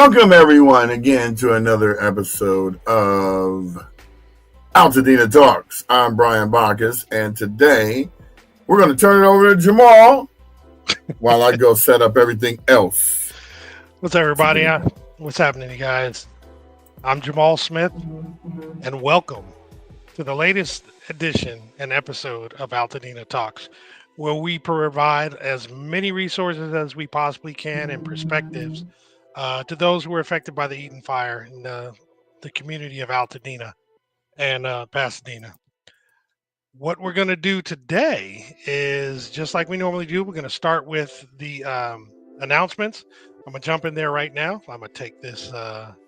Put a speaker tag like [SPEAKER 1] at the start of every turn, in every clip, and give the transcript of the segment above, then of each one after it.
[SPEAKER 1] Welcome everyone again to another episode of Altadena Talks. I'm Brian Bacchus, and today we're going to turn it over to Jamal while I go set up everything else.
[SPEAKER 2] What's up, everybody? What's happening, you guys? I'm Jamal Smith, and welcome to the latest edition and episode of Altadena Talks, where we provide as many resources as we possibly can and perspectives to those who were affected by the Eaton fire in the community of Altadena and Pasadena. What we're going to do today is just like we normally do. We're going to start with the announcements. I'm going to jump in there right now. I'm going to take this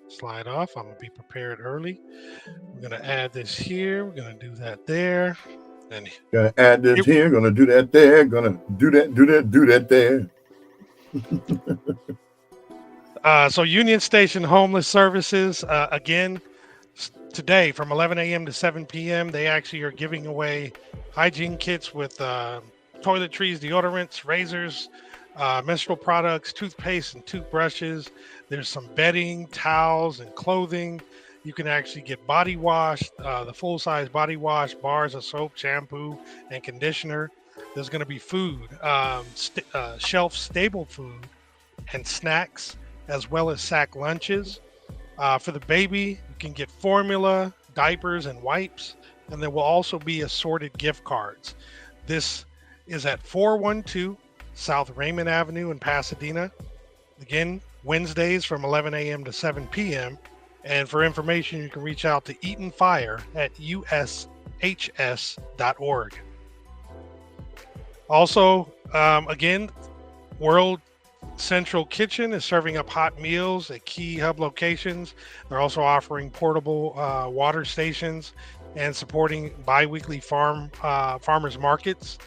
[SPEAKER 2] slide off. I'm going to be prepared early. We're going to add this here. We're going to do that there. And
[SPEAKER 1] going to add this here. Going to do that there. Going to do that there.
[SPEAKER 2] So Union Station Homeless Services, again, today from 11 a.m. to 7 p.m., they actually are giving away hygiene kits with toiletries, deodorants, razors, menstrual products, toothpaste, and toothbrushes. There's some bedding, towels, and clothing. You can actually get body wash, the full-size body wash, bars of soap, shampoo, and conditioner. There's going to be food, shelf-stable food, and snacks, as well as sack lunches. For the baby, you can get formula, diapers, and wipes, and there will also be assorted gift cards. This is at 412 South Raymond Avenue in Pasadena. Again, Wednesdays from 11 a.m. to 7 p.m. And for information, you can reach out to Eaton Fire at ushs.org. Also, again, World Central Kitchen is serving up hot meals at key hub locations. They're also offering portable water stations and supporting bi-weekly farmers markets.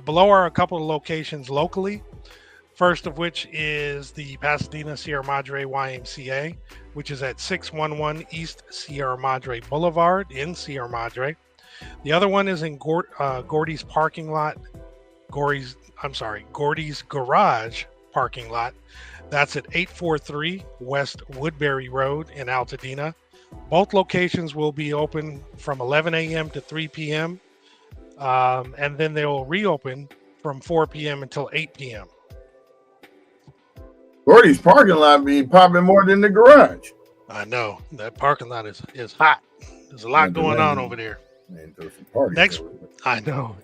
[SPEAKER 2] Below are a couple of locations locally. First of which is the Pasadena Sierra Madre YMCA, which is at 611 East Sierra Madre Boulevard in Sierra Madre. The other one is in Gordy's parking lot. Gordy's Garage parking lot. That's at 843 West Woodbury Road in Altadena. Both locations will be open from 11 a.m. to 3 p.m. And then they will reopen from 4 p.m. until 8 p.m.
[SPEAKER 1] Gordy's parking lot be popping more than the garage.
[SPEAKER 2] I know. That parking lot is hot. There's a lot going on over there. Next, I know.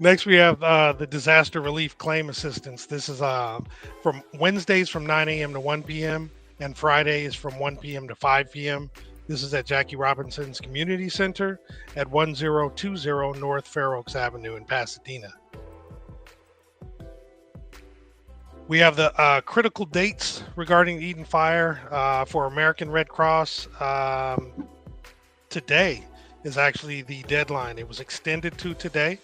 [SPEAKER 2] Next, we have the Disaster Relief Claim Assistance. This is from Wednesdays from 9 a.m. to 1 p.m. and Fridays from 1 p.m. to 5 p.m. This is at Jackie Robinson's Community Center at 1020 North Fair Oaks Avenue in Pasadena. We have the critical dates regarding the Eaton fire for American Red Cross. Today is actually the deadline. It was extended to today.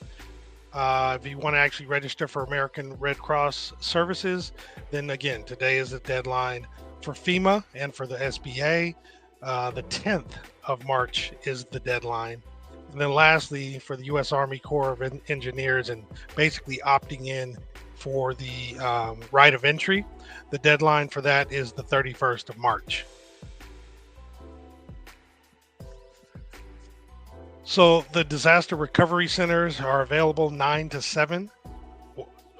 [SPEAKER 2] If you want to actually register for American Red Cross services, then again, today is the deadline for FEMA and for the SBA. The 10th of March is the deadline. And then lastly, for the U.S. Army Corps of Engineers and basically opting in for the right of entry, the deadline for that is the 31st of March. So the disaster recovery centers are available 9 to 7.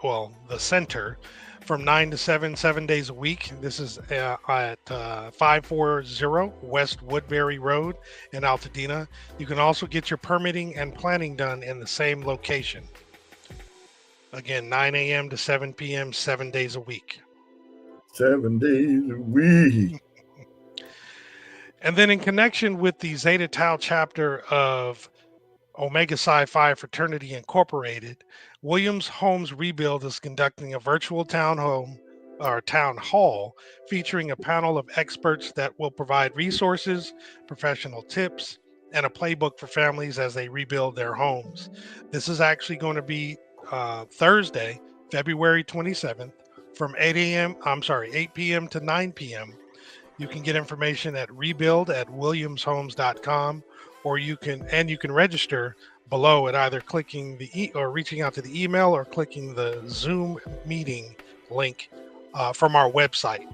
[SPEAKER 2] Well, the center from 9 to 7 days a week. This is at 540 West Woodbury Road in Altadena. You can also get your permitting and planning done in the same location. Again, 9 a.m. to 7 p.m., 7 days a week.
[SPEAKER 1] 7 days a week.
[SPEAKER 2] And then in connection with the Zeta Tau chapter of Omega Psi Phi Fraternity Incorporated, Williams Homes Rebuild is conducting a virtual town hall featuring a panel of experts that will provide resources, professional tips, and a playbook for families as they rebuild their homes. This is actually going to be Thursday, February 27th from 8 p.m. to 9 p.m. You can get information at rebuild@williamshomes.com, or you can register below at either clicking or reaching out to the email or clicking the Zoom meeting link from our website.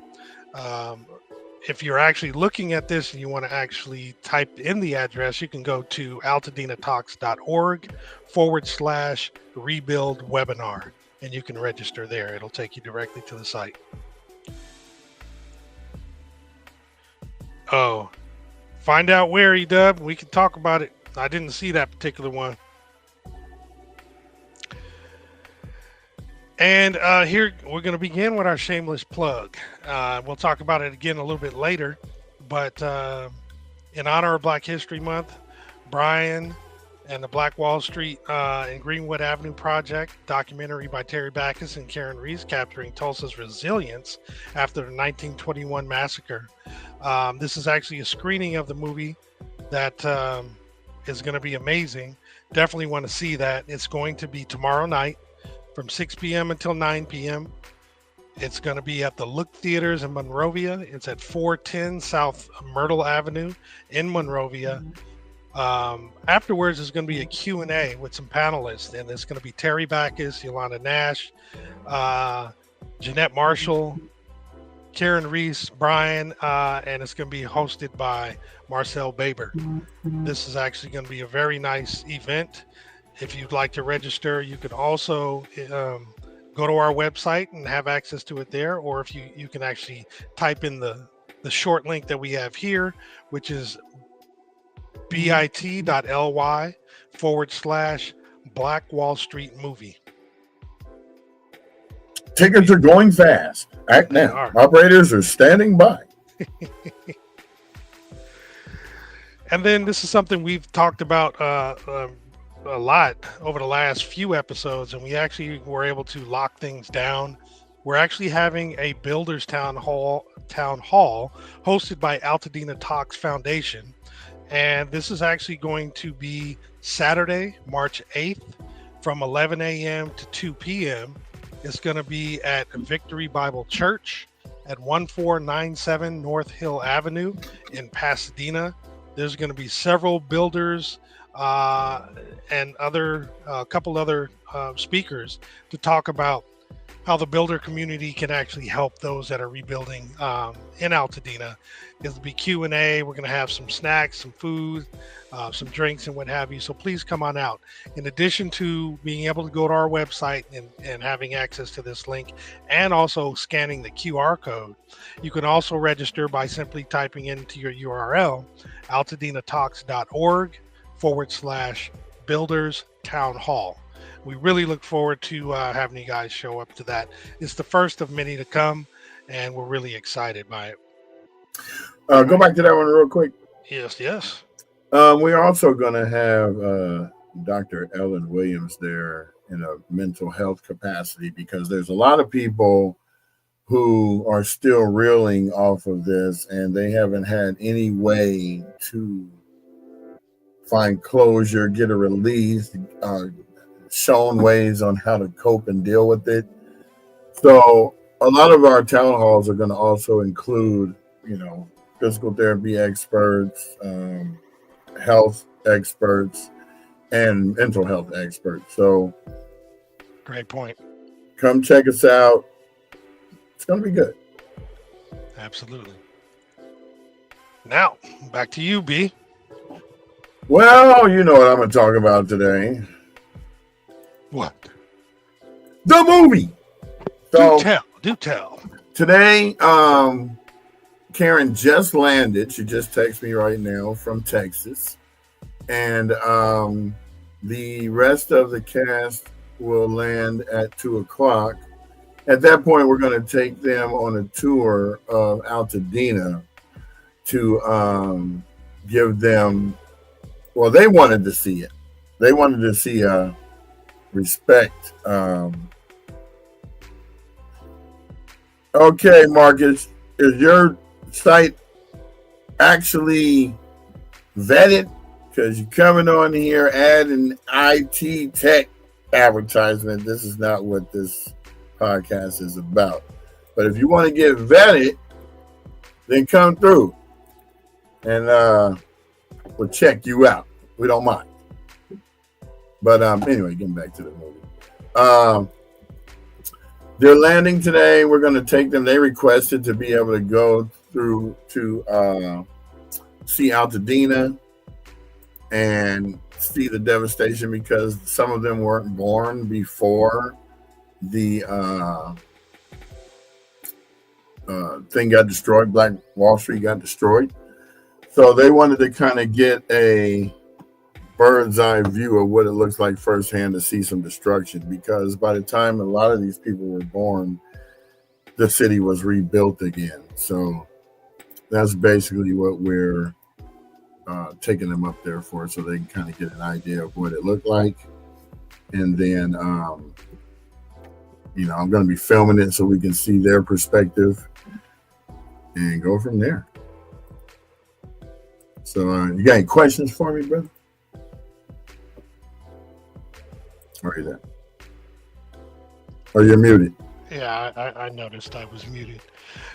[SPEAKER 2] If you're actually looking at this and you want to actually type in the address, you can go to altadenatalks.org/rebuild webinar, and you can register there. It'll take you directly to the site. Oh, find out where, E-Dub. We can talk about it. I didn't see that particular one. And here we're going to begin with our shameless plug. We'll talk about it again a little bit later, but in honor of Black History Month, Brian and the Black Wall Street and Greenwood Avenue Project documentary by Terry Backus and Karen Reese capturing Tulsa's resilience after the 1921 massacre. This is actually a screening of the movie that is going to be amazing. Definitely want to see that. It's going to be tomorrow night from 6 p.m. until 9 p.m. It's going to be at the Look Theaters in Monrovia. It's at 410 South Myrtle Avenue in Monrovia. Afterwards, there's going to be a Q&A with some panelists, and it's going to be Terry Backus, Yolanda Nash, Jeanette Marshall, Karen Reese, Brian, and it's going to be hosted by Marcel Baber. This is actually going to be a very nice event. If you'd like to register, you can also go to our website and have access to it there, or if you can actually type in the short link that we have here, which is bit.ly/Black Wall Street Movie.
[SPEAKER 1] Tickets are going fast. Act now. Operators are standing by.
[SPEAKER 2] And then this is something we've talked about a lot over the last few episodes, and we actually were able to lock things down. We're actually having a builders town hall hosted by Altadena Talks Foundation, and this is actually going to be Saturday, March 8th from 11 a.m. to 2 p.m. It's going to be at Victory Bible Church at 1497 North Hill Avenue in Pasadena. There's going to be several builders and a couple other speakers to talk about how the builder community can actually help those that are rebuilding in Altadena. There'll be Q&A. We're going to have some snacks, some food, some drinks, and what have you. So please come on out. In addition to being able to go to our website and having access to this link, and also scanning the QR code, you can also register by simply typing into your URL, altadenatalks.org/builders town hall. We really look forward to having you guys show up to that. It's the first of many to come, and we're really excited by it.
[SPEAKER 1] Go back to that one real quick.
[SPEAKER 2] Yes.
[SPEAKER 1] We're also going to have Dr. Ellen Williams there in a mental health capacity, because there's a lot of people who are still reeling off of this, and they haven't had any way to find closure, get a release, shown ways on how to cope and deal with it. So a lot of our town halls are going to also include, physical therapy experts, health experts, and mental health experts. So
[SPEAKER 2] great point.
[SPEAKER 1] Come check us out. It's going to be good.
[SPEAKER 2] Absolutely. Now, back to you, B.
[SPEAKER 1] Well, you know what I'm going to talk about today.
[SPEAKER 2] What?
[SPEAKER 1] The movie.
[SPEAKER 2] So, do tell.
[SPEAKER 1] Today, Karen just landed. She just texted me right now from Texas. And the rest of the cast will land at 2:00. At that point, we're going to take them on a tour of Altadena to give them, well, they wanted to see it. They wanted to see respect. Okay, Marcus, is your site actually vetted? Because you're coming on here adding IT tech advertisement. This is not what this podcast is about. But if you want to get vetted, then come through and we'll check you out. We don't mind. But anyway, getting back to the movie. They're landing today. We're going to take them. They requested to be able to go through to see Altadena and see the devastation because some of them weren't born before the thing got destroyed. Black Wall Street got destroyed. So they wanted to kind of get a bird's eye view of what it looks like firsthand to see some destruction, because by the time a lot of these people were born, the city was rebuilt again. So that's basically what we're taking them up there for, so they can kind of get an idea of what it looked like. And then, I'm going to be filming it so we can see their perspective and go from there. So you got any questions for me, brother? Or are you there? Or you're muted?
[SPEAKER 2] Yeah, I noticed I was muted.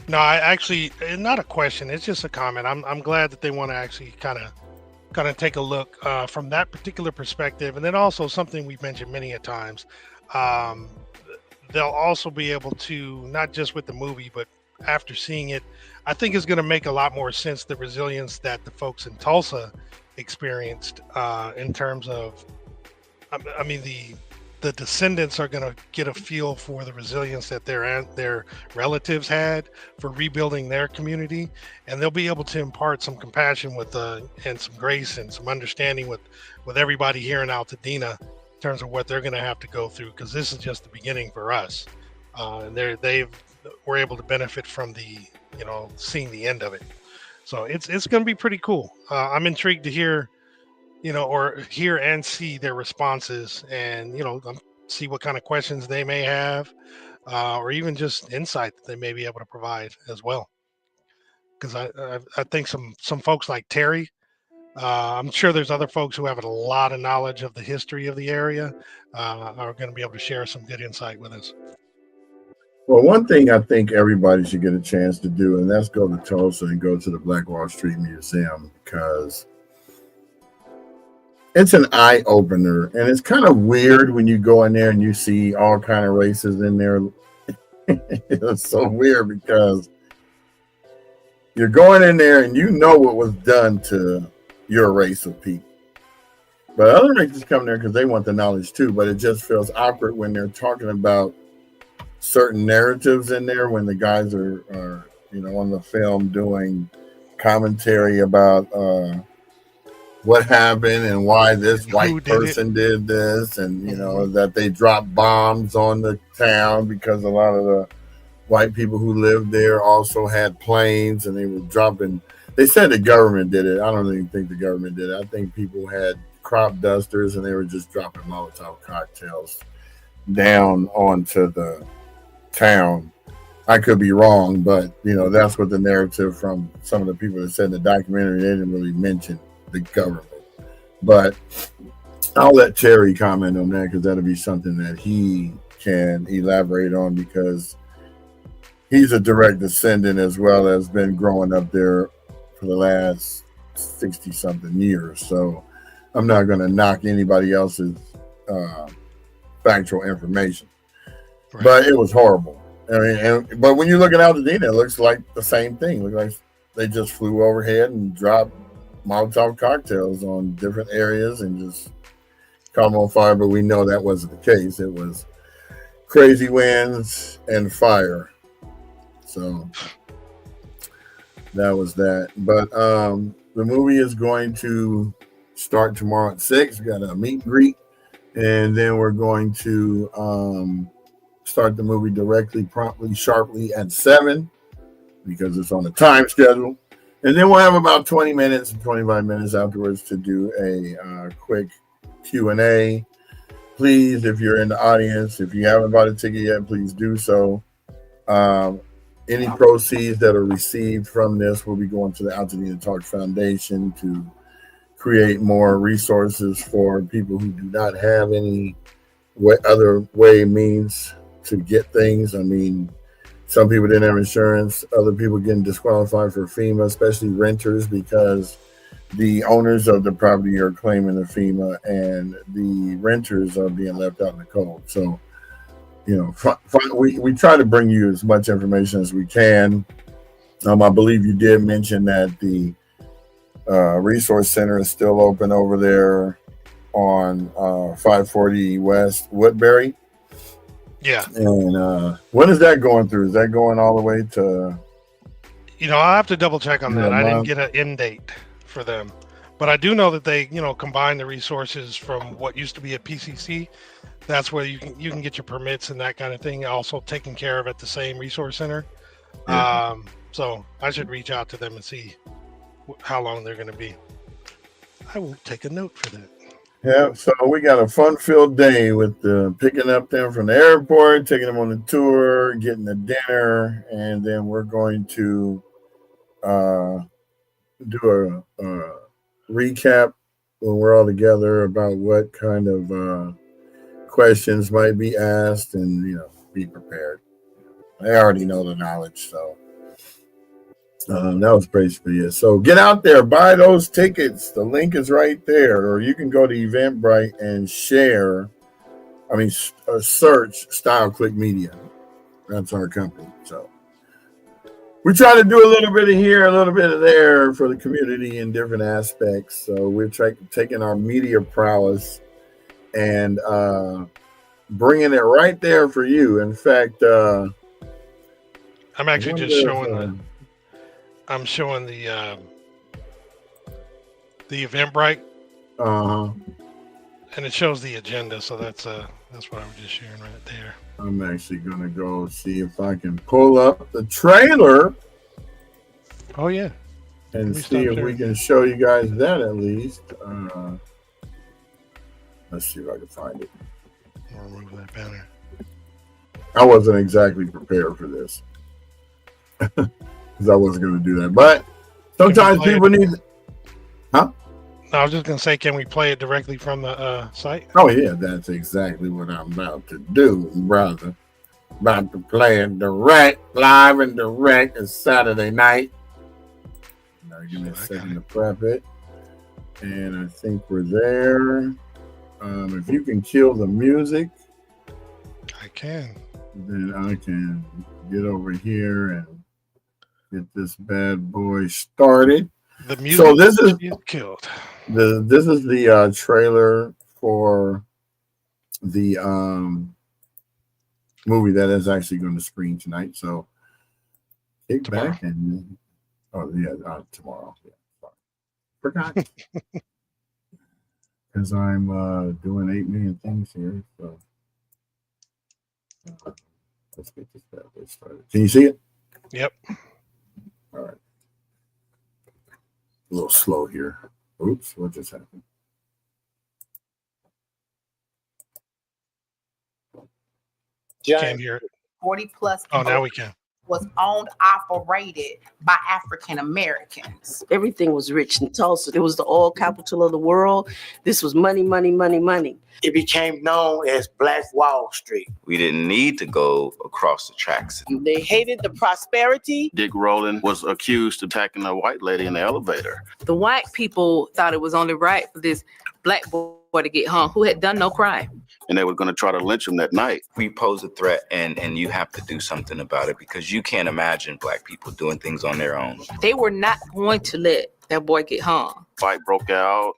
[SPEAKER 2] No, I actually, not a question. It's just a comment. I'm glad that they want to actually kind of take a look from that particular perspective, and then also something we've mentioned many a times. They'll also be able to, not just with the movie, but after seeing it, I think it's going to make a lot more sense the resilience that the folks in Tulsa experienced in terms of, I mean, the descendants are going to get a feel for the resilience that their relatives had for rebuilding their community, and they'll be able to impart some compassion with and some grace and some understanding with everybody here in Altadena in terms of what they're going to have to go through, because this is just the beginning for us, and they were able to benefit from seeing the end of it. So it's going to be pretty cool. I'm intrigued to hear or hear and see their responses, and see what kind of questions they may have, or even just insight that they may be able to provide as well. Because I think some folks like Terry, I'm sure there's other folks who have a lot of knowledge of the history of the area, are going to be able to share some good insight with us.
[SPEAKER 1] Well, one thing I think everybody should get a chance to do, and that's go to Tulsa and go to the Black Wall Street Museum, because it's an eye opener, and it's kind of weird when you go in there and you see all kind of races in there. It's so weird because you're going in there and you know what was done to your race of people, but other races come there because they want the knowledge too. But it just feels awkward when they're talking about certain narratives in there, when the guys are on the film doing commentary about what happened and why this white person did this, and that they dropped bombs on the town because a lot of the white people who lived there also had planes, and they were dropping. They said the government did it. I don't even think the government did it. I think people had crop dusters and they were just dropping Molotov cocktails down onto the town. I could be wrong, but that's what the narrative from some of the people that said in the documentary. They didn't really mention the government, but I'll let Terry comment on that, because that'll be something that he can elaborate on, because he's a direct descendant as well as been growing up there for the last 60 something years. So I'm not going to knock anybody else's factual information, right. But it was horrible. I mean, but when you look at Altadena, it looks like the same thing. It looks like they just flew overhead and dropped Molotov cocktails on different areas and just caught them on fire. But we know that wasn't the case. It was crazy winds and fire. So that was that. But the movie is going to start tomorrow at 6. We got a meet and greet, and then we're going to start the movie directly, promptly, sharply at 7, because it's on the time schedule. And then we'll have about 20 minutes and 25 minutes afterwards to do a quick Q&A. Please, if you're in the audience, if you haven't bought a ticket yet, please do so. Any proceeds that are received from this will be going to the Altadena Talk Foundation to create more resources for people who do not have any other means to get things. I mean, some people didn't have insurance. Other people getting disqualified for FEMA, especially renters, because the owners of the property are claiming the FEMA and the renters are being left out in the cold. So we try to bring you as much information as we can. I believe you did mention that the resource center is still open over there on 540 West Woodbury.
[SPEAKER 2] Yeah.
[SPEAKER 1] And when is that going through? Is that going all the way to?
[SPEAKER 2] I'll have to double check on that. I didn't
[SPEAKER 1] month?
[SPEAKER 2] get an end date for them, but I do know that they, combine the resources from what used to be a PCC. That's where you can get your permits and that kind of thing, also taken care of at the same resource center.
[SPEAKER 1] Yeah.
[SPEAKER 2] So I should reach out to them and see how long they're going to be. I will take a note for that.
[SPEAKER 1] Yeah, so we got a fun-filled day with picking up them from the airport, taking them on the tour, getting the dinner, and then we're going to do a recap when we're all together about what kind of questions might be asked, and be prepared. I already know the knowledge, so that was basically it. So get out there, buy those tickets. The link is right there, or you can go to Eventbrite and search Style Click Media. That's our company. So we try to do a little bit of here, a little bit of there for the community in different aspects. So we're taking our media prowess and bringing it right there for you. In fact,
[SPEAKER 2] I'm actually just showing I'm showing the Eventbrite, and it shows the agenda. So that's what I was just sharing right there.
[SPEAKER 1] I'm actually gonna go see if I can pull up the trailer.
[SPEAKER 2] Oh yeah,
[SPEAKER 1] and see if we can show you guys that at least. Let's see if I can find it.
[SPEAKER 2] I'll remove that banner.
[SPEAKER 1] I wasn't exactly prepared for this. Because I wasn't going to do that. But sometimes people need... Huh?
[SPEAKER 2] No, I was just going to say, can we play it directly from the site?
[SPEAKER 1] Oh, yeah. That's exactly what I'm about to do, brother. About to play it live and direct. It's Saturday night. Now, give me a second to prep it. And I think we're there. If you can kill the music...
[SPEAKER 2] I can.
[SPEAKER 1] Then I can get over here and get this bad boy started.
[SPEAKER 2] The music
[SPEAKER 1] so this is
[SPEAKER 2] killed.
[SPEAKER 1] This is the trailer for the movie that is actually going to screen tonight. So kick back and tomorrow. Yeah, sorry. Forgot because I'm doing 8 million things here. So let's get this bad boy started. Can you see it?
[SPEAKER 2] Yep.
[SPEAKER 1] All right. A little slow here. Oops, what just happened?
[SPEAKER 2] Can't hear it.
[SPEAKER 3] 40 plus.
[SPEAKER 2] Oh, now we can.
[SPEAKER 3] Was owned, operated by African Americans.
[SPEAKER 4] Everything was rich in Tulsa. It was the oil capital of the world. This was money, money, money, money.
[SPEAKER 5] It became known as Black Wall Street.
[SPEAKER 6] We didn't need to go across the tracks.
[SPEAKER 4] They hated the prosperity.
[SPEAKER 7] Dick Rowland was accused of attacking a white lady in the elevator.
[SPEAKER 8] The white people thought it was only right for this black boy to get hung who had done no crime.
[SPEAKER 7] And they were going to try to lynch him that night.
[SPEAKER 6] We pose a threat, and you have to do something about it because you can't imagine black people doing things on their own.
[SPEAKER 8] They were not going to let that boy get hung.
[SPEAKER 7] Fight broke out.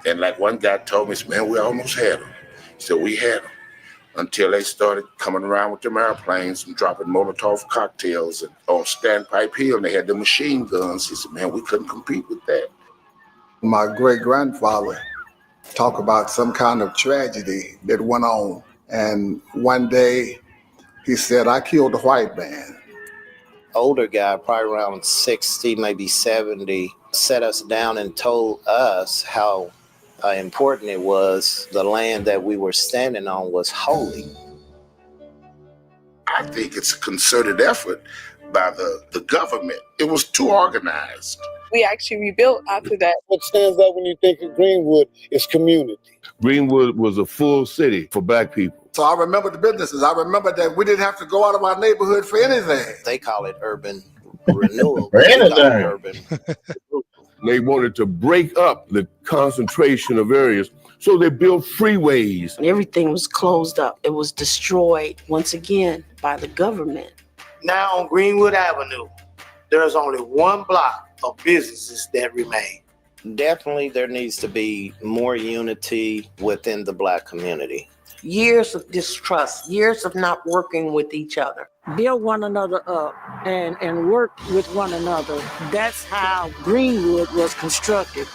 [SPEAKER 9] And like one guy told me, man, we almost had them. He said, we had them until they started coming around with them airplanes and dropping Molotov cocktails on Standpipe Hill, and they had the machine guns. He said, man, we couldn't compete with that.
[SPEAKER 10] My great-grandfather talked about some kind of tragedy that went on. And one day he said, I killed a white man.
[SPEAKER 5] Older guy, probably around 60, maybe 70, sat us down and told us how important it was. The land that we were standing on was holy.
[SPEAKER 9] I think it's a concerted effort by the government. It was too organized.
[SPEAKER 11] We actually rebuilt after that.
[SPEAKER 12] What stands out when you think of Greenwood is community.
[SPEAKER 13] Greenwood was a full city for black people.
[SPEAKER 10] So I remember the businesses. I remember that we didn't have to go out of our neighborhood for anything.
[SPEAKER 5] They call it urban renewal.
[SPEAKER 1] For anything.
[SPEAKER 13] They wanted to break up the concentration of areas So they built freeways.
[SPEAKER 4] And everything was closed up. It was destroyed once again by the government.
[SPEAKER 14] Now on Greenwood Avenue, there's only one block of businesses that remain.
[SPEAKER 5] Definitely there needs to be more unity within the Black community.
[SPEAKER 15] Years of distrust, years of not working with each other.
[SPEAKER 16] Build one another up and work with one another. That's how Greenwood was constructed.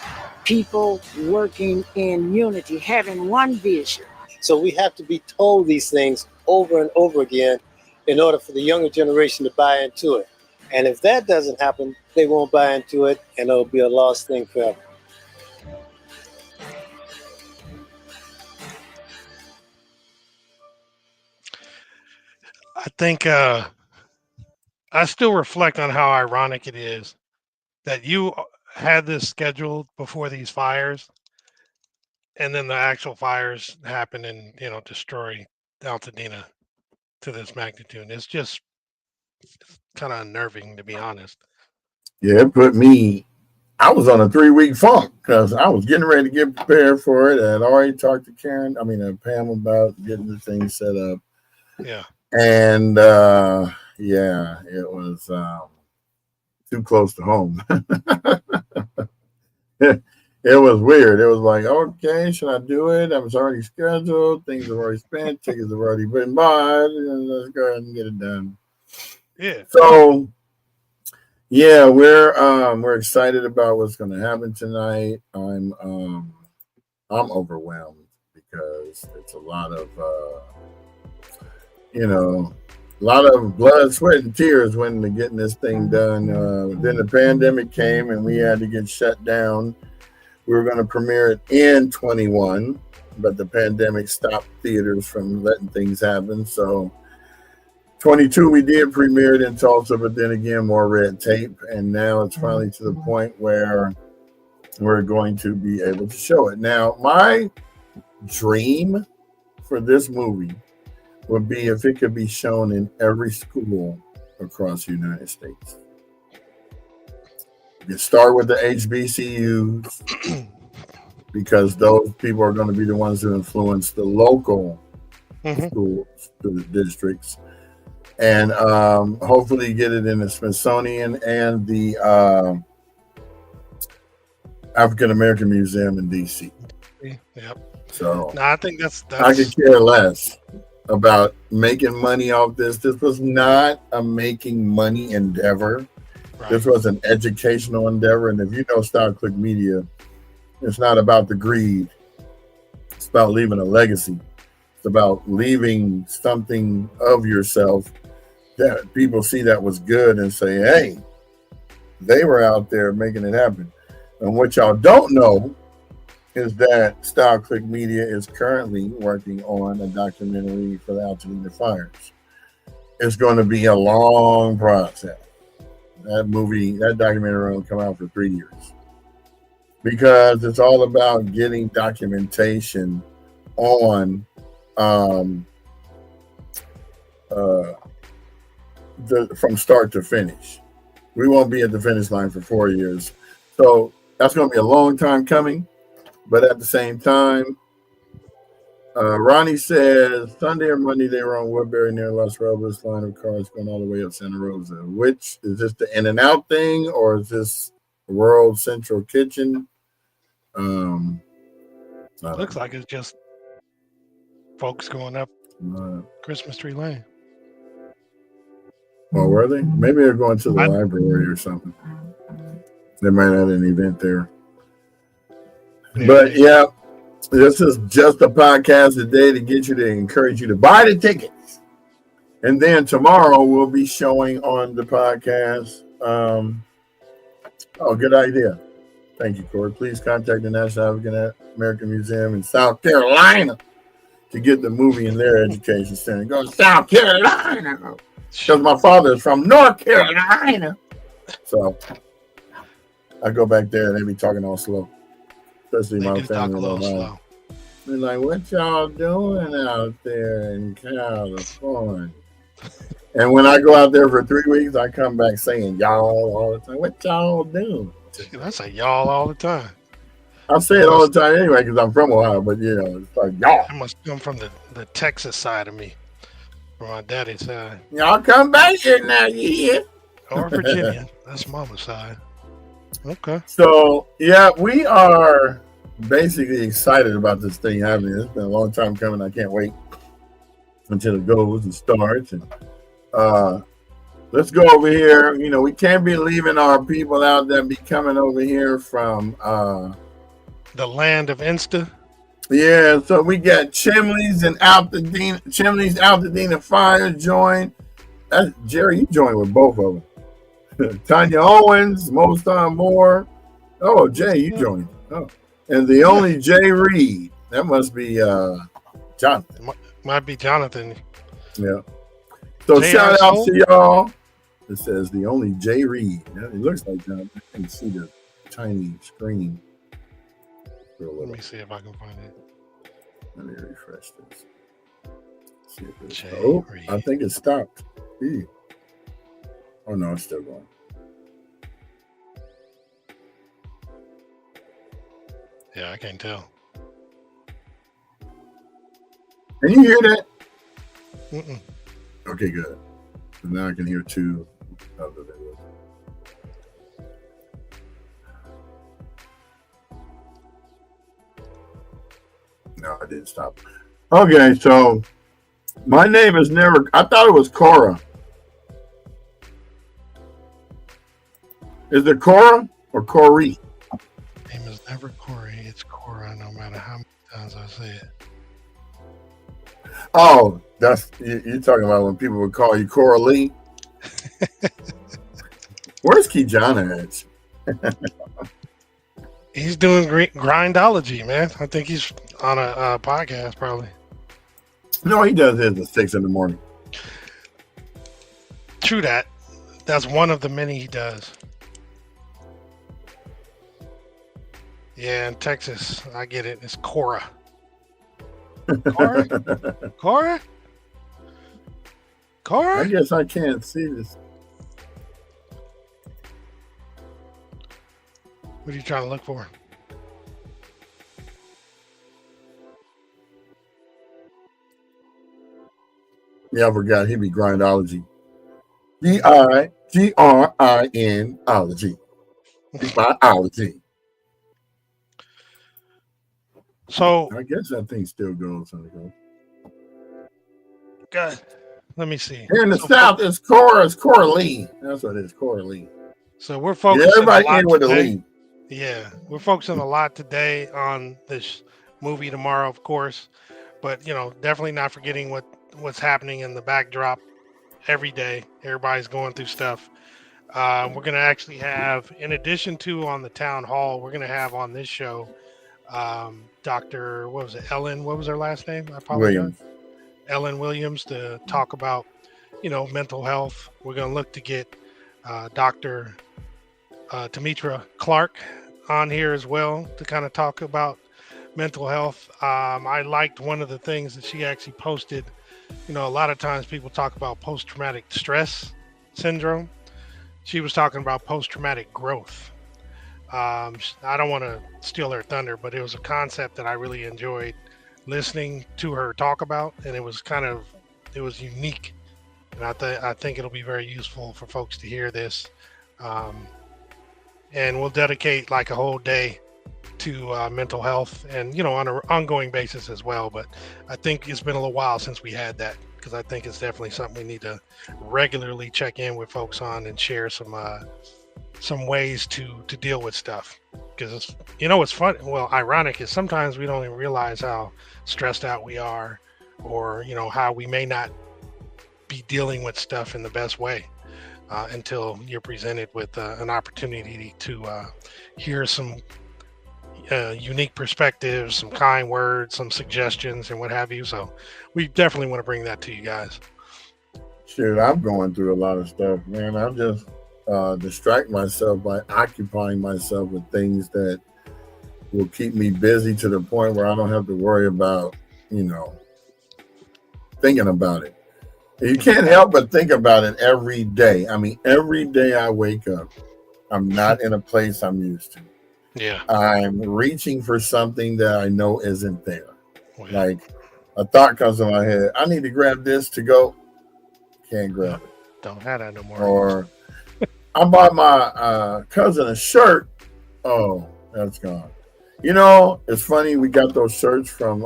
[SPEAKER 16] People working in unity, having one vision.
[SPEAKER 12] So we have to be told these things over and over again in order for the younger generation to buy into it. And if that doesn't happen, they won't buy into it, and it'll be a lost thing forever.
[SPEAKER 2] I think I still reflect on how ironic it is that you had this scheduled before these fires, and then the actual fires happen and destroy Altadena to this magnitude. It's just kind of unnerving, to be honest.
[SPEAKER 1] Yeah, it put me. I was on a 3-week funk because I was getting ready to get prepared for it. I had already talked to Pam about getting the thing set up.
[SPEAKER 2] Yeah.
[SPEAKER 1] And it was too close to home. It was weird. It was like, okay, should I do it? I was already scheduled. Things are already spent. Tickets have already been bought. And let's go ahead and get it done.
[SPEAKER 2] Yeah.
[SPEAKER 1] So, yeah, we're excited about what's going to happen tonight. I'm overwhelmed because it's a lot of blood, sweat, and tears when getting this thing done. Then the pandemic came and we had to get shut down. We were going to premiere it in 21, but the pandemic stopped theaters from letting things happen. So 22, we did premiere it in Tulsa, but then again, more red tape. And now it's finally to the point where we're going to be able to show it. Now, my dream for this movie would be if it could be shown in every school across the United States. You start with the HBCUs because those people are going to be the ones who influence the local schools, the districts, and hopefully get it in the Smithsonian and the African American Museum in DC.
[SPEAKER 2] Yep.
[SPEAKER 1] So
[SPEAKER 2] no, I think that's
[SPEAKER 1] I could care less about making money off this. This was not a making money endeavor. Right. This was an educational endeavor. And if you know Style Click Media, it's not about the greed. It's about leaving a legacy. It's about leaving something of yourself that people see that was good and say, hey, they were out there making it happen. And what y'all don't know is that Style Click Media is currently working on a documentary for the Altadena fires. It's going to be a long process. That documentary will come out for 3 years because it's all about getting documentation on from start to finish. We won't be at the finish line for 4 years. So that's going to be a long time coming. But at the same time, Ronnie says Sunday or Monday they were on Woodbury near Las Robas, line of cars going all the way up Santa Rosa. Which is this the In-N-Out thing or is this World Central Kitchen?
[SPEAKER 2] Looks like it's just folks going up Christmas Tree Lane.
[SPEAKER 1] Oh, were they? Maybe they're going to the library or something. They might have an event there. But yeah, this is just a podcast today to get you to encourage you to buy the tickets. And then tomorrow we'll be showing on the podcast. Good idea. Thank you, Corey. Please contact the National African American Museum in South Carolina to get the movie in their education center. Go to South Carolina because my father is from North Carolina. So I go back there and they be talking all slow. Especially my family. They're like, what y'all doing out there in California? And when I go out there for 3 weeks, I come back saying y'all all the time. What y'all doing?
[SPEAKER 2] I say y'all all the time.
[SPEAKER 1] I say it all the time anyway because I'm from Ohio, but it's like y'all.
[SPEAKER 2] I must come from the Texas side of me, from my daddy's side.
[SPEAKER 1] Y'all come back here now, yeah.
[SPEAKER 2] Or Virginia. That's mama's side. Okay.
[SPEAKER 1] So we are basically excited about this thing happening. It's been a long time coming. I can't wait until it goes and starts. And let's go over here. We can't be leaving our people out that be coming over here from
[SPEAKER 2] the land of Insta.
[SPEAKER 1] Yeah, so we got Chimleys and Altadena Fire joined. Jerry, you joined with both of them. Tanya Owens, Mostan Moore. Oh, Jay, you joined. Oh, and the only Jay Reed. That must be Jonathan.
[SPEAKER 2] Might be Jonathan.
[SPEAKER 1] Yeah. So
[SPEAKER 2] Jay
[SPEAKER 1] shout out
[SPEAKER 2] Arsoul?
[SPEAKER 1] to y'all. It says the only Jay Reed. It looks like Jonathan. I can see the tiny screen.
[SPEAKER 2] Let me see if I can find it.
[SPEAKER 1] Let me refresh this. See if it's,
[SPEAKER 2] Jay Reed.
[SPEAKER 1] I think it stopped. Eee. Oh no, it's still going.
[SPEAKER 2] Yeah, I can't tell.
[SPEAKER 1] Can you hear that?
[SPEAKER 2] Mm-mm.
[SPEAKER 1] Okay, good. So now I can hear two of the videos. No, I didn't stop. Okay, so my name is never. I thought it was Cora. Is it Cora or Corey?
[SPEAKER 2] Name is never Corey. It's Cora, no matter how many times I say it.
[SPEAKER 1] Oh, that's you're talking about when people would call you Cora Lee. Where's Kijana at?
[SPEAKER 2] He's doing grindology, man. I think he's on a podcast, probably.
[SPEAKER 1] No, he does his at 6 a.m.
[SPEAKER 2] True that. That's one of the many he does. Yeah, in Texas, I get it. It's Cora. Cora? Cora? Cora?
[SPEAKER 1] I guess I can't see this.
[SPEAKER 2] What are you trying to look for?
[SPEAKER 1] Yeah, I forgot. He'd be grindology. Grinnology. Biology.
[SPEAKER 2] So
[SPEAKER 1] I guess that thing still goes.
[SPEAKER 2] God, let me see.
[SPEAKER 1] Here in the South, it's Cora Lee. That's what it is, Cora Lee.
[SPEAKER 2] So we're focusing
[SPEAKER 1] everybody
[SPEAKER 2] a lot
[SPEAKER 1] in with the
[SPEAKER 2] today.
[SPEAKER 1] Lee.
[SPEAKER 2] Yeah, we're focusing a lot today on this movie tomorrow, of course, but definitely not forgetting what's happening in the backdrop every day. Everybody's going through stuff. We're gonna actually have, in addition to on the town hall, we're gonna have on this show, Dr. What was it? Ellen? What was her last name? I apologize.
[SPEAKER 1] Williams.
[SPEAKER 2] Ellen Williams to talk about, mental health. We're gonna look to get Dr. Tamitra Clark on here as well to kind of talk about mental health. I liked one of the things that she actually posted. A lot of times people talk about post-traumatic stress syndrome. She was talking about post-traumatic growth. I don't want to steal her thunder, but it was a concept that I really enjoyed listening to her talk about, and it was unique. And I think it'll be very useful for folks to hear this. And we'll dedicate like a whole day to mental health and, on an ongoing basis as well. But I think it's been a little while since we had that, because I think it's definitely something we need to regularly check in with folks on and share some ways to deal with stuff. Because what's fun, ironic is sometimes we don't even realize how stressed out we are, or how we may not be dealing with stuff in the best way until you're presented with an opportunity to hear some unique perspectives, some kind words, some suggestions, and what have you. So we definitely want to bring that to you guys.
[SPEAKER 1] Shoot, I'm going through a lot of stuff, man. I just distract myself by occupying myself with things that will keep me busy to the point where I don't have to worry about, thinking about it. You can't help but think about it every day. I mean, every day I wake up, I'm not in a place I'm used to.
[SPEAKER 2] Yeah.
[SPEAKER 1] I'm reaching for something that I know isn't there.
[SPEAKER 2] Oh, yeah.
[SPEAKER 1] Like a thought comes in my head. I need to grab this to go. Can't grab it.
[SPEAKER 2] Don't have that no more.
[SPEAKER 1] Or I bought my cousin a shirt. Oh, that's gone. You know, it's funny. We got those shirts from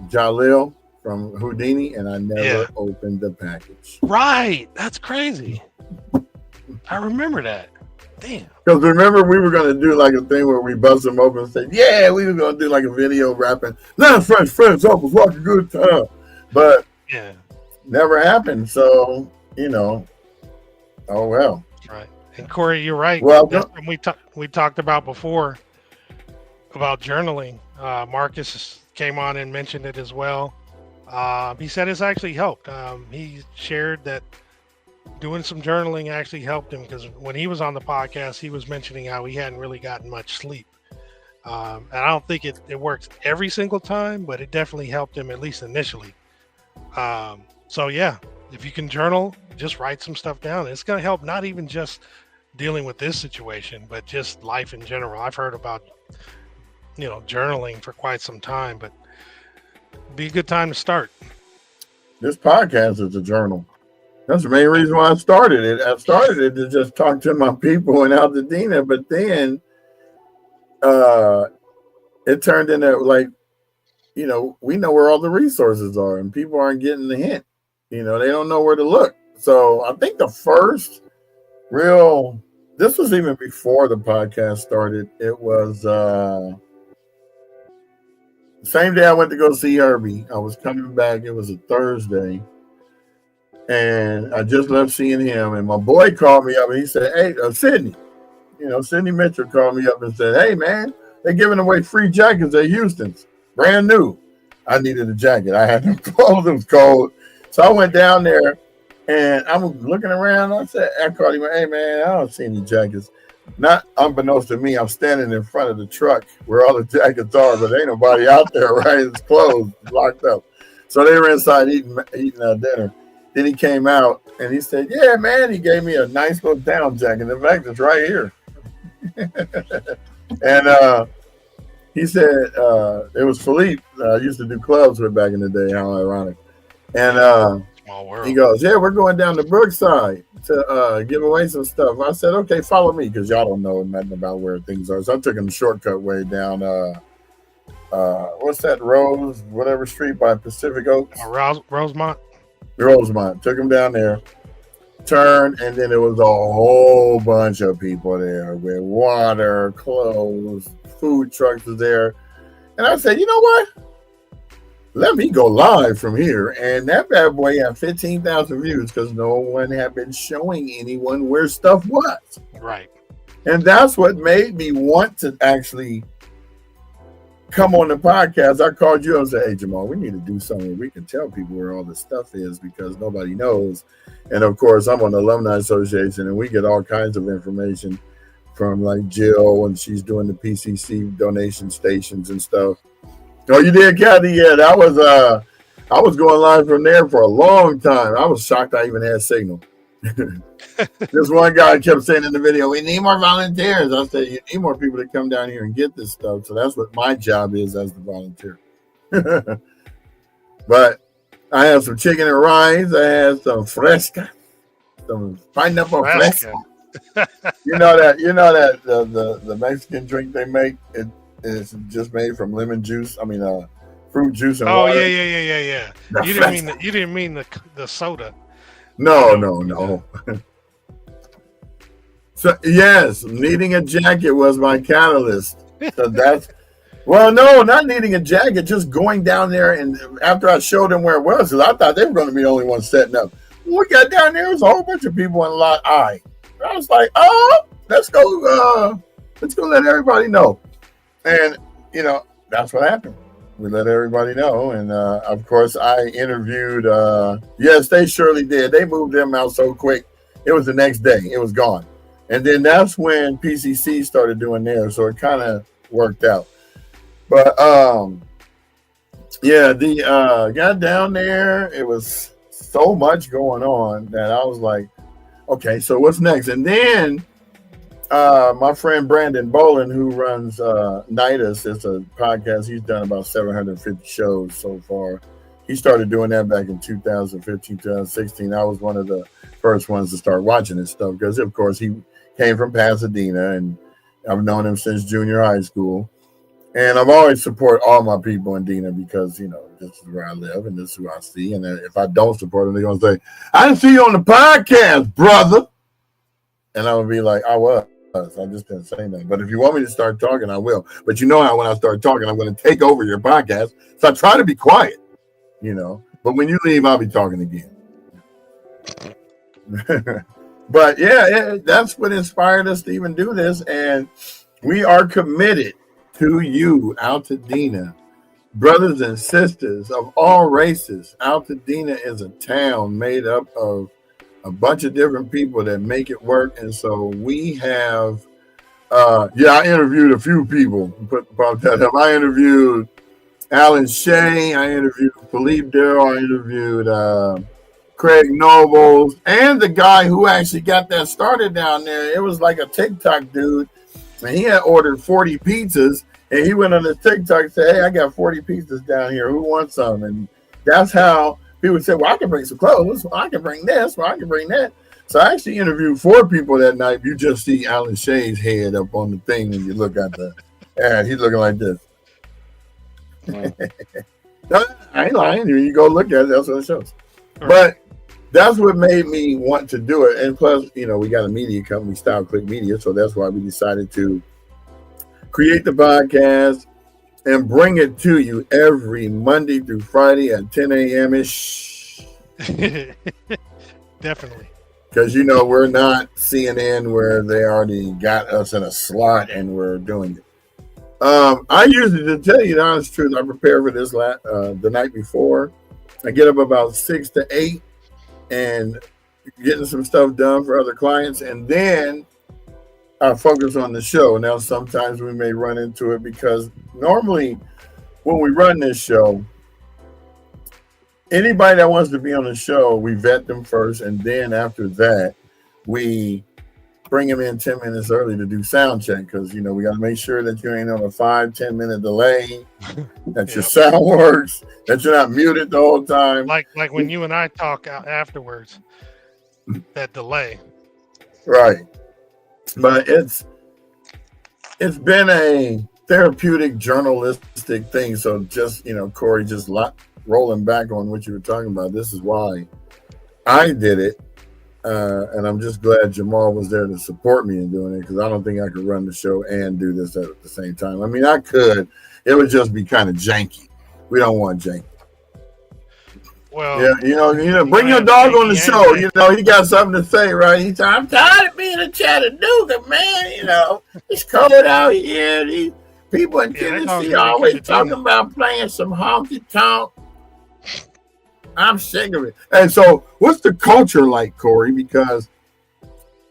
[SPEAKER 1] Jalil from Houdini, and I never opened the package.
[SPEAKER 2] Right. That's crazy. I remember that. Damn.
[SPEAKER 1] Because remember, we were going to do like a thing where we bust them open and say, yeah, we were going to do like a video rapping, "Not French friends, up was like a good time." But never happened. So, you know, oh well.
[SPEAKER 2] Right. And Corey, you're right.
[SPEAKER 1] Well,
[SPEAKER 2] that's when we talked about before about journaling. Marcus came on and mentioned it as well. He said it's actually helped. He shared that doing some journaling actually helped him, because when he was on the podcast, he was mentioning how he hadn't really gotten much sleep. And I don't think it works every single time, but it definitely helped him, at least initially. So yeah, if you can journal, just write some stuff down. It's going to help, not even just dealing with this situation, but just life in general. I've heard about, journaling for quite some time, but it'd be a good time to start.
[SPEAKER 1] This podcast is a journal. That's the main reason why I started it. I started it to just talk to my people in Altadena, but then it turned into like, we know where all the resources are, and people aren't getting the hint. They don't know where to look. So I think the first this was even before the podcast started. It was same day I went to go see Herbie. I was coming back. It was a Thursday. And I just left seeing him, and my boy called me up, and he said, "Hey, Sydney," Sydney Mitchell called me up and said, "Hey, man, they're giving away free jackets at Houston's, brand new." I needed a jacket. I had no clothes. It was cold. So I went down there, and I was looking around. I called him, "Hey, man, I don't see any jackets." Not unbeknownst to me, I'm standing in front of the truck where all the jackets are, but ain't nobody out there, right? It's closed, it's locked up. So they were inside eating dinner. Then he came out and he said, "Yeah, man," he gave me a nice little down jacket. In fact, it's right here. And he said, it was Philippe. I used to do clubs with back in the day. How ironic. And
[SPEAKER 2] small world.
[SPEAKER 1] He goes, "Yeah, we're going down to Brookside to give away some stuff." I said, "Okay, follow me," because y'all don't know nothing about where things are. So I took him the shortcut way down, what's that, whatever street by Pacific Oaks?
[SPEAKER 2] Rosemont.
[SPEAKER 1] Rosemont. Took him down there, turned, and then there was a whole bunch of people there with water, clothes, food trucks was there. And I said, "You know what? Let me go live from here." And that bad boy had 15,000 views because no one had been showing anyone where stuff was.
[SPEAKER 2] Right.
[SPEAKER 1] And that's what made me want to actually come on the podcast. I called you and said, "Hey, Jamal, we need to do something where we can tell people where all this stuff is, because nobody knows." And of course, I'm on the Alumni Association, and we get all kinds of information from like Jill, and she's doing the PCC donation stations and stuff. Oh, you did, Kathy? Yeah, that was I was going live from there for a long time. I was shocked I even had signal. This one guy kept saying in the video, "We need more volunteers." I said, "You need more people to come down here and get this stuff." So that's what my job is as the volunteer. But I had some chicken and rice. I had some fresca, some pineapple fresca. You know that the Mexican drink they make, it is just made from lemon juice. I mean, fruit juice and water.
[SPEAKER 2] Yeah. You didn't mean the soda.
[SPEAKER 1] No. So yes, needing a jacket was my catalyst. So that's no, not needing a jacket, just going down there, and after I showed them where it was, because I thought they were going to be the only ones setting up. When we got down there, there was a whole bunch of people in lot I. I was like, "Oh, let's go let everybody know." And that's what happened. We let everybody know, and of course I interviewed. Yes, they surely did. They moved them out so quick. It was the next day. It was gone. And then that's when PCC started doing theirs, so it kind of worked out. But got down there. It was so much going on that I was like, "Okay, so what's next?" And then My friend Brandon Bolin, who runs Nidus, it's a podcast. He's done about 750 shows so far. He started doing that back in 2015, 2016. I was one of the first ones to start watching his stuff because, of course, he came from Pasadena, and I've known him since junior high school. And I've always support all my people in Dina because, you know, this is where I live and this is who I see. And if I don't support them, they're going to say, I didn't see you on the podcast, brother. And I would be like, I was. I just didn't say nothing. But if you want me to start talking, I will. But you know how when I start talking, I'm going to take over your podcast. So I try to be quiet, you know. But when you leave, I'll be talking again. But yeah, that's what inspired us to even do this. And we are committed to you, Altadena. Brothers and sisters of all races, Altadena is a town made up of a bunch of different people that make it work. And so we have, I interviewed a few people. About that up. I interviewed Alan Shea. I interviewed Philippe Darrow. I interviewed Craig Nobles. And the guy who actually got that started down there. It was like a TikTok dude. And he had ordered 40 pizzas. And he went on the TikTok and said, hey, I got 40 pizzas down here. Who wants some? And that's how people would say, well, I can bring some clothes. Well, I can bring this. Well, I can bring that. So I actually interviewed 4 people that night. You just see Alan Shea's head up on the thing when you look at the ad. He's looking like this. No, I ain't lying. You go look at it. That's what it shows. But that's what made me want to do it. And plus, you know, we got a media company, Style Click Media. So that's why we decided to create the podcast and bring it to you every Monday through Friday at 10 a.m.-ish.
[SPEAKER 2] Definitely.
[SPEAKER 1] Because, you know, we're not CNN where they already got us in a slot and we're doing it. I usually, to tell you the honest truth, I prepare for this the night before. I get up about 6 to 8 and getting some stuff done for other clients. And then I focus on the show. Now, sometimes we may run into it because normally when we run this show, anybody that wants to be on the show, we vet them first. And then after that, we bring them in 10 minutes early to do sound check. Because, you know, we got to make sure that you ain't on a 5-10 minute delay, that your sound works, that you're not muted the whole time.
[SPEAKER 2] Like when you and I talk afterwards, that delay.
[SPEAKER 1] Right. But it's been a therapeutic journalistic thing. So just, you know, Corey, just rolling back on what you were talking about. This is why I did it. And I'm just glad Jamal was there to support me in doing it because I don't think I could run the show and do this at the same time. I mean, I could. It would just be kind of janky. We don't want janky.
[SPEAKER 2] Well,
[SPEAKER 1] yeah, you know, bring your dog on the show. You know, he got something to say, right? He's I'm tired of being in Chattanooga, man. You know, it's cold out here. These people in Tennessee always talking about playing some honky tonk. I'm sick of it. And so, what's the culture like, Corey? Because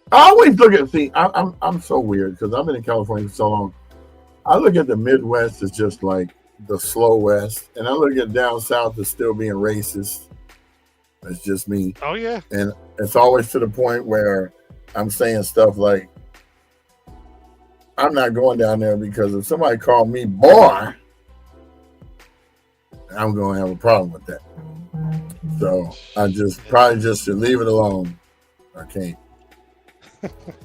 [SPEAKER 1] I always look at I'm so weird because I've been in California for so long. I look at the Midwest as just like the slow West, and I look at down south as still being racist. That's just me.
[SPEAKER 2] Oh yeah.
[SPEAKER 1] And it's always to the point where I'm saying stuff like, I'm not going down there because if somebody called me boy, I'm going to have a problem with that. So I probably should leave it alone. I can't.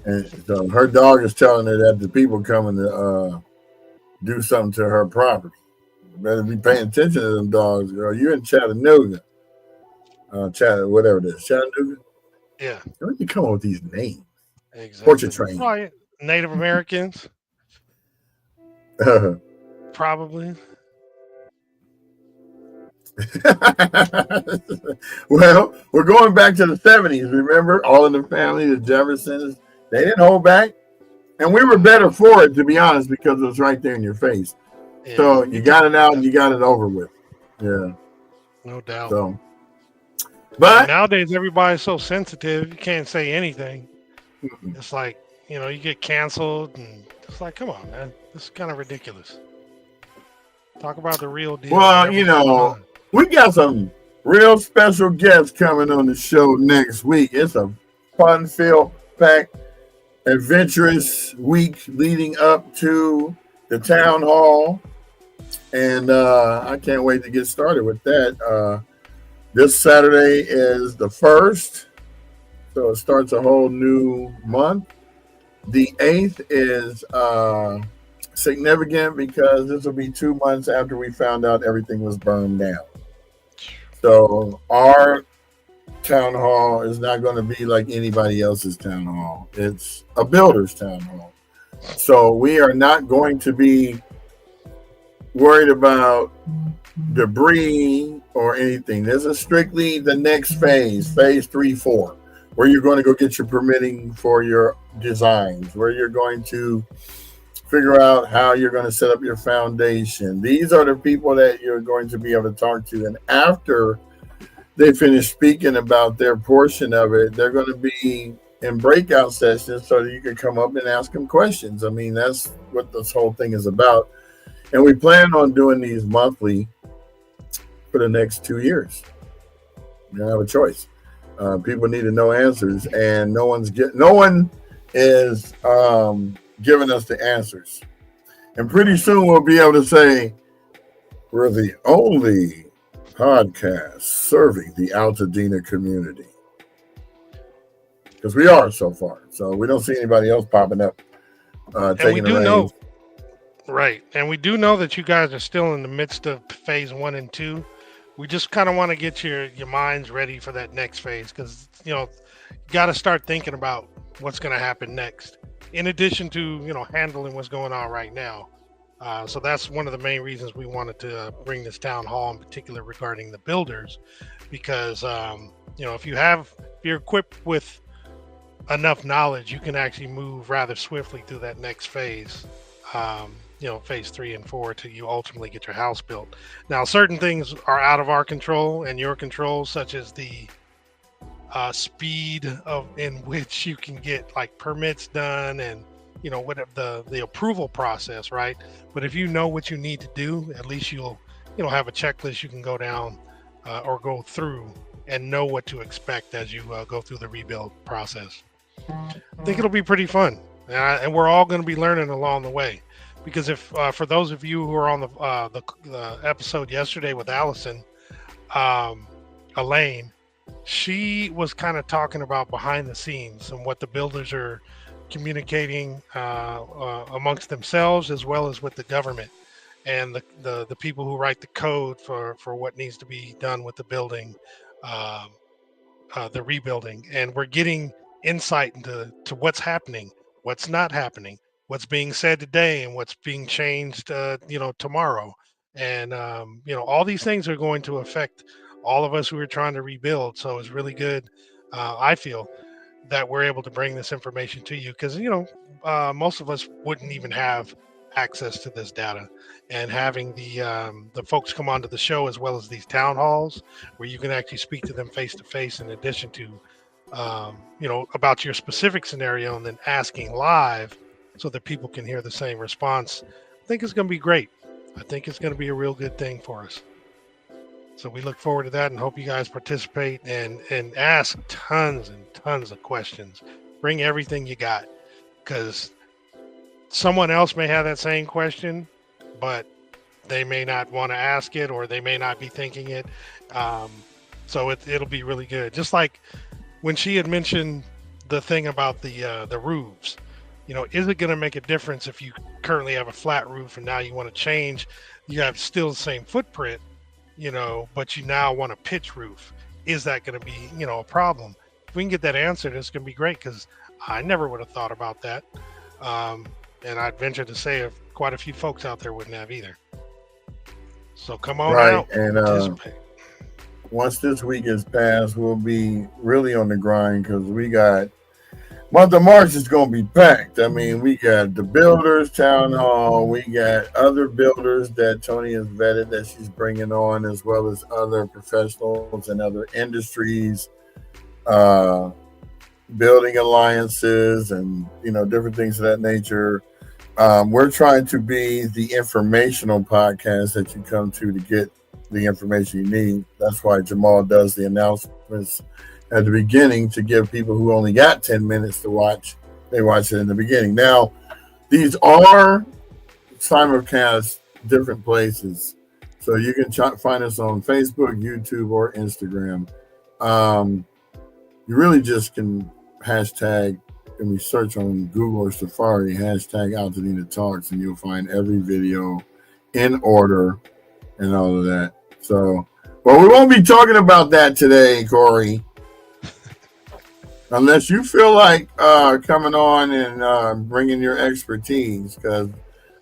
[SPEAKER 1] And so her dog is telling her that the people coming to do something to her property. You better be paying attention to them dogs, girl. You're in Chattanooga. Whatever it is. Chattanooga?
[SPEAKER 2] Yeah.
[SPEAKER 1] Where did you come up with these names?
[SPEAKER 2] Exactly.
[SPEAKER 1] Portrait train.
[SPEAKER 2] Probably Native Americans. Probably.
[SPEAKER 1] Well, we're going back to the 70s. Remember, All in the Family, the Jeffersons, they didn't hold back. And we were better for it, to be honest, because it was right there in your face. Yeah. So you got it out and you got it over with. Yeah.
[SPEAKER 2] No doubt.
[SPEAKER 1] So, but
[SPEAKER 2] nowadays, everybody's so sensitive, you can't say anything. It's like, you know, you get canceled, and it's like, come on, man. This is kind of ridiculous. Talk about the real deal.
[SPEAKER 1] Well, you know, we got some real special guests coming on the show next week. It's a fun-filled pack adventurous week leading up to the town hall. And I can't wait to get started with that. This Saturday is the 1st, so it starts a whole new month. The 8th is significant because this will be 2 months after we found out everything was burned down. So our town hall is not going to be like anybody else's town hall. It's a builder's town hall. So we are not going to be worried about debris or anything. This is strictly the next phase 3, 4, where you're going to go get your permitting for your designs, where you're going to figure out how you're going to set up your foundation. These are the people that you're going to be able to talk to. And after they finish speaking about their portion of it, they're going to be in breakout sessions so that you can come up and ask them questions. I mean, that's what this whole thing is about. And we plan on doing these monthly for the next 2 years. You don't have a choice. People need to know answers, and no one is giving us the answers. And pretty soon we'll be able to say we're the only podcast serving the Altadena community, because we are so far. So we don't see anybody else popping up taking the reins.
[SPEAKER 2] Right. And we do know that you guys are still in the midst of phase 1 and 2. We just kind of want to get your minds ready for that next phase, because, you got to start thinking about what's going to happen next, in addition to, handling what's going on right now. So that's one of the main reasons we wanted to bring this town hall in particular regarding the builders, because, if you're equipped with enough knowledge, you can actually move rather swiftly through that next phase. Phase 3 and 4 till you ultimately get your house built. Now, certain things are out of our control and your control, such as the speed in which you can get like permits done and whatever the approval process, right? But if you know what you need to do, at least you'll have a checklist you can go down or go through and know what to expect as you go through the rebuild process. I think it'll be pretty fun, and we're all going to be learning along the way. Because if for those of you who are on the episode yesterday with Allison, Elaine, she was kind of talking about behind the scenes and what the builders are communicating amongst themselves as well as with the government and the people who write the code for what needs to be done with the building, the rebuilding. And we're getting insight into what's happening, what's not happening, what's being said today and what's being changed, tomorrow. And, all these things are going to affect all of us who are trying to rebuild. So it's really good. I feel that we're able to bring this information to you because, most of us wouldn't even have access to this data, and having the folks come onto the show as well as these town halls where you can actually speak to them face to face, in addition to, about your specific scenario, and then asking live so that people can hear the same response. I think it's going to be great. I think it's going to be a real good thing for us. So we look forward to that and hope you guys participate and ask tons and tons of questions. Bring everything you got, because someone else may have that same question, but they may not want to ask it, or they may not be thinking it. So it'll be really good. Just like when she had mentioned the thing about the roofs. Is it going to make a difference if you currently have a flat roof and now you want to change? You have still the same footprint, but you now want a pitch roof. Is that going to be, a problem? If we can get that answered, it's going to be great, because I never would have thought about that. And I'd venture to say if quite a few folks out there wouldn't have either. So come on out.
[SPEAKER 1] And
[SPEAKER 2] participate.
[SPEAKER 1] Once this week is passed, we'll be really on the grind, because we got month of March is going to be packed. I mean, we got the builders town hall. We got other builders that Tony has vetted that she's bringing on, as well as other professionals and other industries, building alliances and, different things of that nature. We're trying to be the informational podcast that you come to get the information you need. That's why Jamal does the announcements at the beginning, to give people who only got 10 minutes to watch they watch it in the beginning. Now, these are simulcast different places, so you can find us on Facebook, YouTube, or Instagram. You really just can hashtag, and we search on Google or Safari, hashtag Altadena Talks, and you'll find every video in order and all of that. So, well, we won't be talking about that today, Corey. Unless you feel like coming on and bringing your expertise, because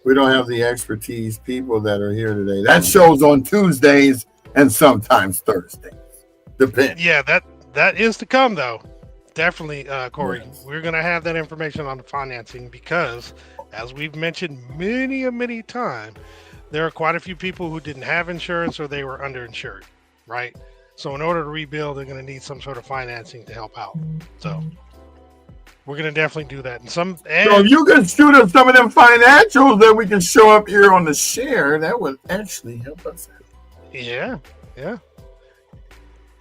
[SPEAKER 1] we don't have the expertise people that are here today. That show's on Tuesdays and sometimes Thursdays. Depends.
[SPEAKER 2] Yeah, that is to come, though. Definitely, Corey.
[SPEAKER 1] Yes.
[SPEAKER 2] We're going to have that information on the financing because, as we've mentioned many times, there are quite a few people who didn't have insurance or they were underinsured, right? So in order to rebuild, they're going to need some sort of financing to help out. So we're going to definitely do that. So
[SPEAKER 1] if you can shoot us some of them financials that we can show up here on the share, that would actually help us out.
[SPEAKER 2] Yeah.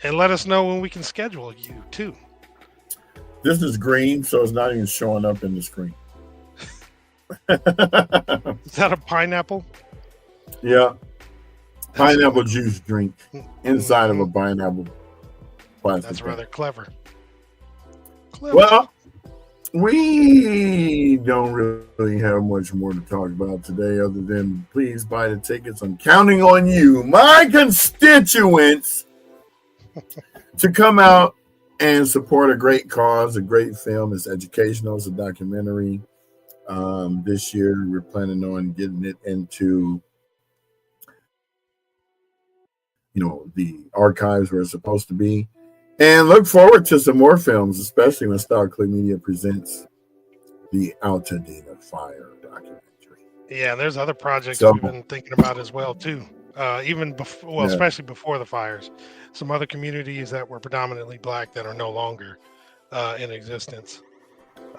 [SPEAKER 2] And let us know when we can schedule you, too.
[SPEAKER 1] This is green, so it's not even showing up in the screen.
[SPEAKER 2] Is that a pineapple?
[SPEAKER 1] Yeah. Pineapple juice drink inside of a pineapple plastic.
[SPEAKER 2] That's rather clever.
[SPEAKER 1] Well, we don't really have much more to talk about today other than please buy the tickets. I'm counting on you, my constituents, to come out and support a great cause, a great film. It's educational. It's a documentary. This year, we're planning on getting it into, the archives where it's supposed to be. And look forward to some more films, especially when Star Click Media presents the Altadena Fire documentary.
[SPEAKER 2] Yeah, there's other projects we've been thinking about as well, too. Even before, especially before the fires. Some other communities that were predominantly Black that are no longer in existence.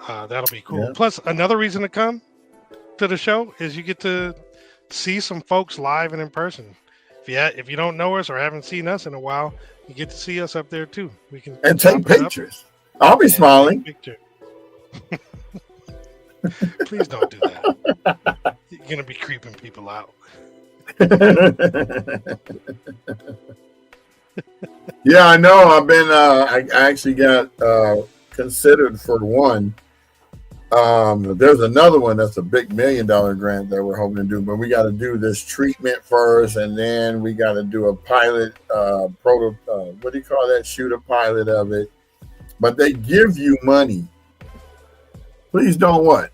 [SPEAKER 2] That'll be cool.
[SPEAKER 1] Yeah.
[SPEAKER 2] Plus, another reason to come to the show is you get to see some folks live and in person. If you don't know us or haven't seen us in a while, you get to see us up there too. We can
[SPEAKER 1] take pictures. I'll be smiling.
[SPEAKER 2] Please don't do that. You're gonna be creeping people out.
[SPEAKER 1] Yeah, I know. I've been. I actually got considered for one. There's another one that's a big $1 million grant that we're hoping to do, but we got to do this treatment first, and then we got to do a pilot what do you call that? Shoot a pilot of it. But they give you money. Please don't what?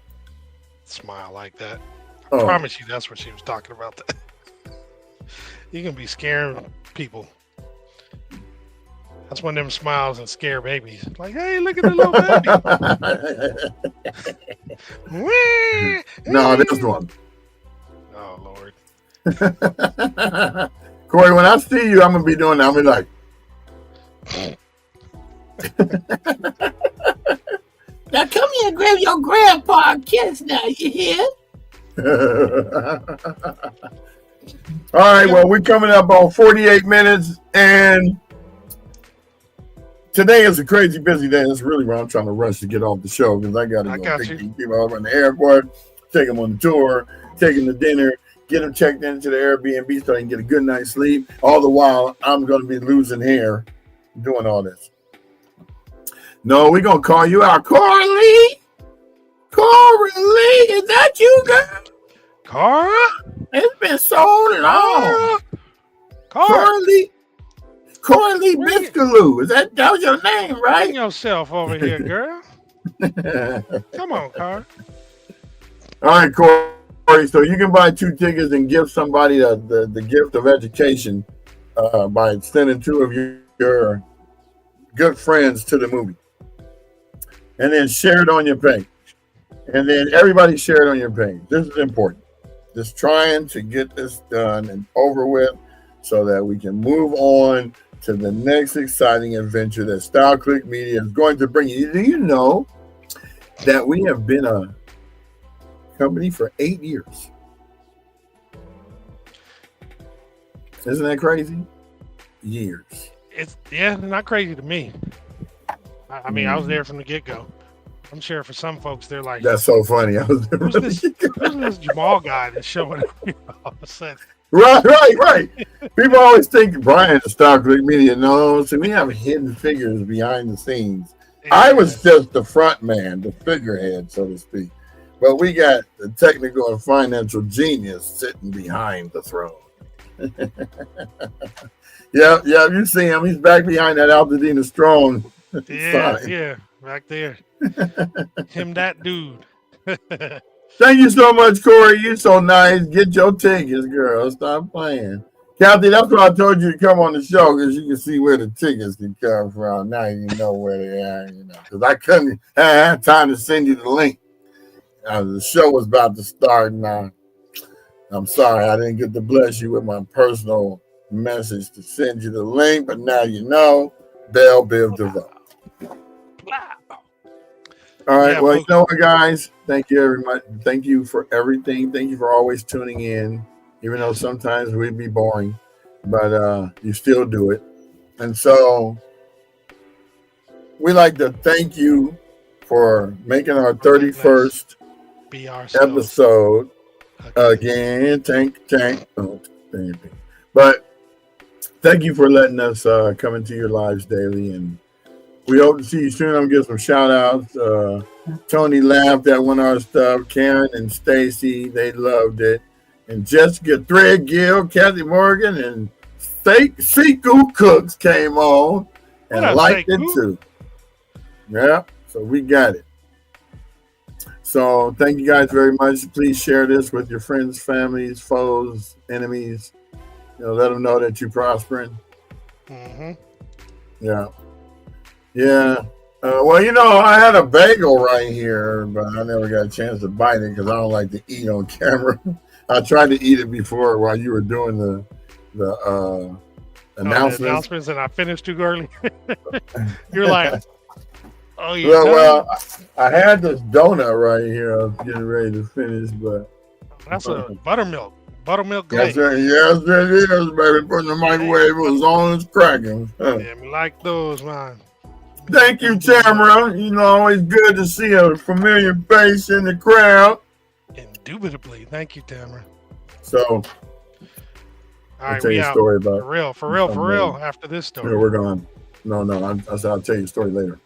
[SPEAKER 2] Smile like that. I promise you that's what she was talking about. You're going to be scaring people. That's one of them smiles and scare babies. Like, hey, look at the little baby.
[SPEAKER 1] No, this one.
[SPEAKER 2] Oh, Lord.
[SPEAKER 1] Corey, when I see you, I'm going to be doing that. I'm going to be like.
[SPEAKER 15] Now come here and grab your grandpa a kiss now, you hear?
[SPEAKER 1] All right, well, we're coming up on 48 minutes, and today is a crazy busy day. That's really why I'm trying to rush to get off the show, because I got to go pick these people over in the airport, take them on the tour, take them to dinner, get them checked into the Airbnb so they can get a good night's sleep. All the while, I'm going to be losing hair doing all this. No, we're going to call you out. Corey! Corey Lee, is that you, girl?
[SPEAKER 2] Cara?
[SPEAKER 1] It's been so long. Corey Lee Biscaloo. That was your name, right?
[SPEAKER 2] Bring yourself over here, girl. Come on, Cara.
[SPEAKER 1] All right, Corey. So you can buy 2 tickets and give somebody the gift of education by sending 2 of your good friends to the movie. And then share it on your page. And then everybody share it on your page. This is important. Just trying to get this done and over with so that we can move on to the next exciting adventure that Style Click Media is going to bring you. Do you know that we have been a company for 8 years? Isn't that crazy? Years.
[SPEAKER 2] It's not crazy to me. I mean, I was there from the get-go. I'm sure for some folks, they're like,
[SPEAKER 1] That's so funny. I was
[SPEAKER 2] who's this Jamal guy that's showing up here all of a sudden?
[SPEAKER 1] Right. People always think Brian is Star Trek Media. No, see, we have hidden figures behind the scenes. Yeah. I was just the front man, the figurehead, so to speak. But we got the technical and financial genius sitting behind the throne. Yeah, you see him. He's back behind that Altadena Strong.
[SPEAKER 2] Yeah, back there. Him, that dude.
[SPEAKER 1] Thank you so much, Corey. You're so nice. Get your tickets, girl. Stop playing. Kathy, that's why I told you to come on the show, because you can see where the tickets can come from. Now you know where they are, because I couldn't have time to send you the link. The show was about to start, and I'm sorry I didn't get to bless you with my personal message to send you the link, but now you know. Bell Biv DeVoe. All right. Well, you know what, guys? Thank you very much. Thank you for everything. Thank you for always tuning in, even though sometimes we'd be boring, but you still do it. And so we like to thank you for making our 31st episode again. Tank. Oh, but thank you for letting us come into your lives daily, and we hope to see you soon. I'm gonna give some shout outs. Tony laughed at one of our stuff. Karen and Stacy, they loved it. And Jessica Threadgill, Kathy Morgan, and Sekou Cooks came on and liked it too. Yeah, so we got it. So thank you guys very much. Please share this with your friends, families, foes, enemies. Let them know that you're prospering.
[SPEAKER 2] Mm-hmm.
[SPEAKER 1] Yeah. Well, I had a bagel right here, but I never got a chance to bite it because I don't like to eat on camera. I tried to eat it before while you were doing the announcements.
[SPEAKER 2] And I finished too early. You're like, oh yeah.
[SPEAKER 1] Well, I had this donut right here. I was getting ready to finish, but
[SPEAKER 2] that's a buttermilk
[SPEAKER 1] glaze.
[SPEAKER 2] Yes,
[SPEAKER 1] it is, baby. Put in the microwave, it was on, it's cracking.
[SPEAKER 2] Yeah, we like those, man.
[SPEAKER 1] Thank you, Tamara. Always good to see a familiar face in the crowd.
[SPEAKER 2] Indubitably. Thank you, Tamara.
[SPEAKER 1] So,
[SPEAKER 2] all right,
[SPEAKER 1] tell you a story about
[SPEAKER 2] for real. After this story,
[SPEAKER 1] yeah, we're going. No. I'll tell you a story later.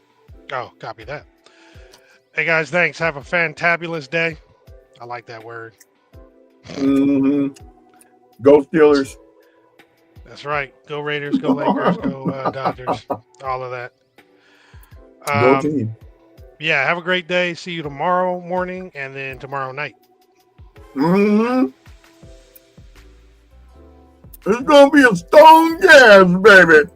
[SPEAKER 2] Oh, copy that. Hey guys, thanks. Have a fantabulous day. I like that word.
[SPEAKER 1] Mm-hmm. Go Steelers.
[SPEAKER 2] That's right. Go Raiders. Go Lakers. Go Dodgers. All of that.
[SPEAKER 1] Go team.
[SPEAKER 2] Yeah, have a great day. See you tomorrow morning and then tomorrow night.
[SPEAKER 1] Mm-hmm. It's going to be a stone gas, baby.